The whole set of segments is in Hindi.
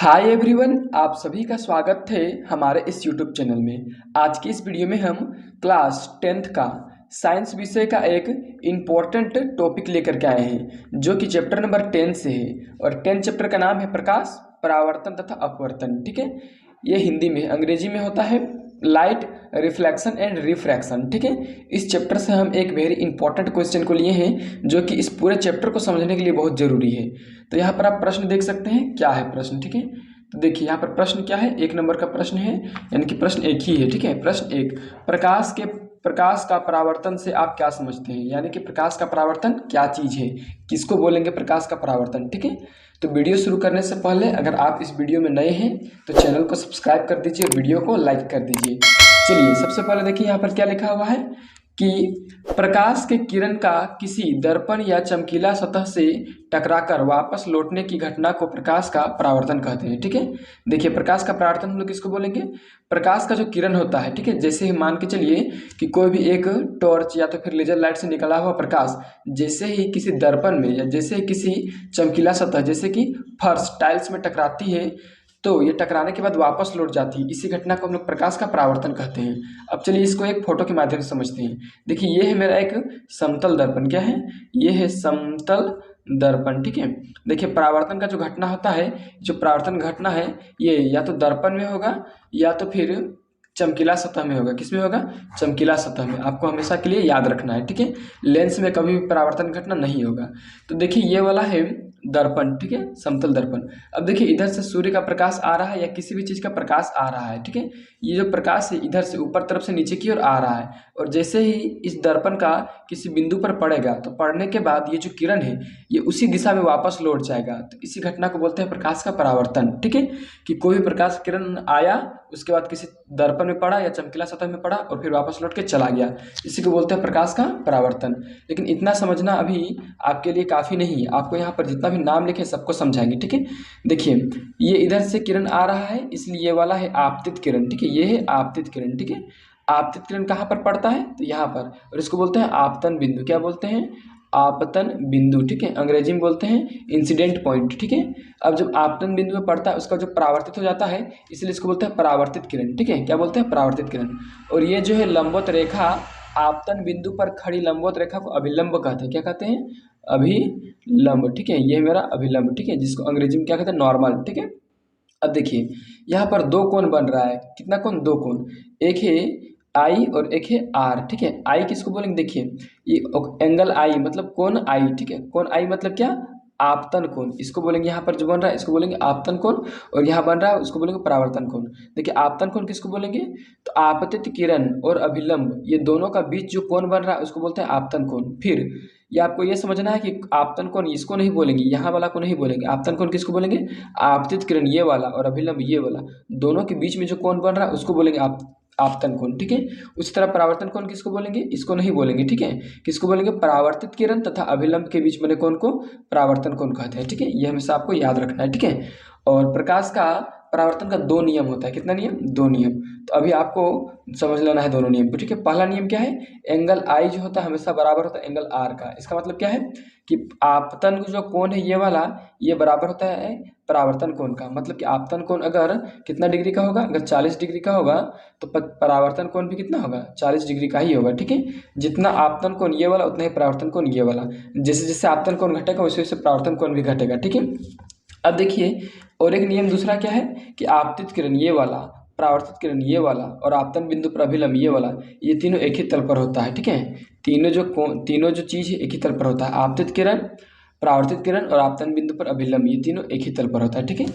हाय एवरीवन, आप सभी का स्वागत है हमारे इस यूट्यूब चैनल में। आज की इस वीडियो में हम क्लास 10th का साइंस विषय का एक इम्पोर्टेंट टॉपिक लेकर के आए हैं जो कि चैप्टर नंबर 10 से है। और 10 चैप्टर का नाम है प्रकाश, परावर्तन तथा अपवर्तन। ठीक है, ये हिंदी में, अंग्रेजी में होता है लाइट रिफ्लेक्शन एंड रिफ्रैक्शन। ठीक है, इस चैप्टर से हम एक वेरी इंपॉर्टेंट क्वेश्चन को लिए हैं जो कि इस पूरे चैप्टर को समझने के लिए बहुत जरूरी है। तो यहाँ पर आप प्रश्न देख सकते हैं, क्या है प्रश्न। ठीक है, तो देखिए यहाँ पर प्रश्न क्या है, 1 नंबर का प्रश्न है, यानी कि प्रश्न एक ही है। ठीक है, प्रश्न 1, प्रकाश का परावर्तन से आप क्या समझते हैं, यानी कि प्रकाश का परावर्तन क्या चीज़ है, किसको बोलेंगे प्रकाश का परावर्तन। ठीक है, तो वीडियो शुरू करने से पहले अगर आप इस वीडियो में नए हैं तो चैनल को सब्सक्राइब कर दीजिए, वीडियो को लाइक कर दीजिए। चलिए सबसे पहले देखिए यहाँ पर क्या लिखा हुआ है कि प्रकाश के किरण का किसी दर्पण या चमकीला सतह से टकराकर वापस लौटने की घटना को प्रकाश का परावर्तन कहते हैं। ठीक है, देखिए प्रकाश का परावर्तन हम लोग किसको बोलेंगे, प्रकाश का जो किरण होता है। ठीक है, जैसे ही मान के चलिए कि कोई भी एक टॉर्च या तो फिर लेजर लाइट से निकला हुआ प्रकाश जैसे ही किसी दर्पण में या जैसे ही किसी चमकीला सतह जैसे कि फर्श टाइल्स में टकराती है तो ये टकराने के बाद वापस लौट जाती है, इसी घटना को हम लोग प्रकाश का परावर्तन कहते हैं। अब चलिए इसको एक फोटो के माध्यम से समझते हैं। देखिए ये है मेरा एक समतल दर्पण, क्या है, ये है समतल दर्पण। ठीक है, देखिए परावर्तन का जो घटना होता है, जो परावर्तन घटना है ये या तो दर्पण में होगा या तो फिर चमकीला सतह में होगा। किसमें होगा, चमकीला सतह में। आपको हमेशा के लिए याद रखना है। ठीक है, लेंस में कभी भी परावर्तन घटना नहीं होगा। तो देखिए ये वाला है दर्पण। ठीक है, समतल दर्पण। अब देखिए इधर से सूर्य का प्रकाश आ रहा है या किसी भी चीज़ का प्रकाश आ रहा है। ठीक है, ये जो प्रकाश है इधर से ऊपर तरफ से नीचे की ओर आ रहा है और जैसे ही इस दर्पण का किसी बिंदु पर पड़ेगा तो पड़ने के बाद ये जो किरण है ये उसी दिशा में वापस लौट जाएगा। तो इसी घटना को बोलते हैं प्रकाश का परावर्तन। ठीक है, कि कोई भी प्रकाश किरण आया उसके बाद किसी दर्पण में पड़ा या चमकीला सतह में पड़ा और फिर वापस लौट के चला गया, इसी को बोलते हैं प्रकाश का परावर्तन। लेकिन इतना समझना अभी आपके लिए काफ़ी नहीं है, आपको यहाँ पर जितना भी नाम लिखे सबको समझाएंगे। ठीक है, देखिए ये इधर से किरण आ रहा है इसलिए ये वाला है आपतित किरण। ठीक है, ये है आपतित किरण। ठीक है, आपतित किरण कहाँ पर पड़ता है, तो यहाँ पर, और इसको बोलते हैं आपतन बिंदु। क्या बोलते हैं, आपतन बिंदु। ठीक है, अंग्रेजी में बोलते हैं इंसिडेंट पॉइंट। ठीक है, अब जब आपतन बिंदु में पड़ता है उसका जो परावर्तित हो जाता है इसलिए इसको बोलते हैं परावर्तित किरण। ठीक है, क्या बोलते हैं, परावर्तित किरण। और ये जो है लंबवत रेखा, आपतन बिंदु पर खड़ी लंबवत रेखा को अभिलंब कहते हैं। क्या कहते हैं, अभिलंब। ठीक है, ये मेरा अभिलंब। ठीक है, जिसको अंग्रेजी में क्या कहते हैं, नॉर्मल। ठीक है, अब देखिए यहाँ पर दो कोण बन रहा है, कितना कोण, दो कोण, एक है आई और एक है आर। ठीक है, आई किसको बोलेंगे, देखिए ये एंगल आई मतलब कोण आई। ठीक है, कोण आई मतलब क्या, आपतन कोण, इसको बोलेंगे, यहाँ पर जो बन रहा है इसको बोलेंगे आपतन कोण और यहाँ बन रहा है उसको बोलेंगे परावर्तन कोण। देखिए आपतन कोण किसको बोलेंगे, तो आपतित किरण और अभिलंब ये दोनों का बीच जो कोण बन रहा है उसको बोलते हैं आपतन कोण। फिर ये आपको ये समझना है कि आपतन कोण इसको नहीं बोलेंगे, यहाँ वाला को नहीं बोलेंगे, आपतन कोण किसको बोलेंगे, आपतित किरण ये वाला और अभिलंब ये वाला, दोनों के बीच में जो कोण बन रहा है उसको बोलेंगे आपतन कोण। ठीक है, उसी तरह परावर्तन कोण किसको बोलेंगे, इसको नहीं बोलेंगे। ठीक है, किसको बोलेंगे, परावर्तित किरण तथा अभिलंब के बीच बने कोण को परावर्तन कोण कहते हैं। ठीक है, ये हमेशा आपको याद रखना है। ठीक है, और प्रकाश का परावर्तन का 2 नियम होता है, कितना नियम, 2 नियम। तो अभी आपको समझ लेना है दोनों नियम को। ठीक है, पहला नियम क्या है, एंगल आई जो होता है हमेशा बराबर होता है एंगल आर का। इसका मतलब क्या है कि आपतन जो कोण है ये वाला, ये बराबर होता है परावर्तन कोण का। मतलब कि आपतन कोण अगर कितना डिग्री का होगा, अगर 40 डिग्री का होगा तो परावर्तन कोण भी कितना होगा, 40 डिग्री का ही होगा। ठीक है, जितना आपतन कोण ये वाला उतना ही परावर्तन कोण ये वाला, जैसे जैसे आपतन कोण घटेगा वैसे वैसे परावर्तन कोण भी घटेगा। ठीक है, अब देखिए और एक नियम दूसरा क्या है कि आपतित किरण ये वाला, परावर्तित किरण ये वाला और आपतन बिंदु पर अभिलंब ये वाला, ये तीनों एक ही तल पर होता है। ठीक है, तीनों जो चीज़ है एक ही तल पर होता है, आपतित किरण, परावर्तित किरण और आपतन बिंदु पर अभिलंब, ये तीनों एक ही तल पर होता है। ठीक है,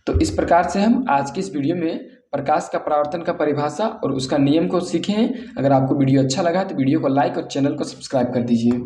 तो इस प्रकार से हम आज की इस वीडियो में प्रकाश का परावर्तन का परिभाषा और उसका नियम को सीखे हैं। अगर आपको वीडियो अच्छा लगा तो वीडियो को लाइक और चैनल को सब्सक्राइब कर दीजिए।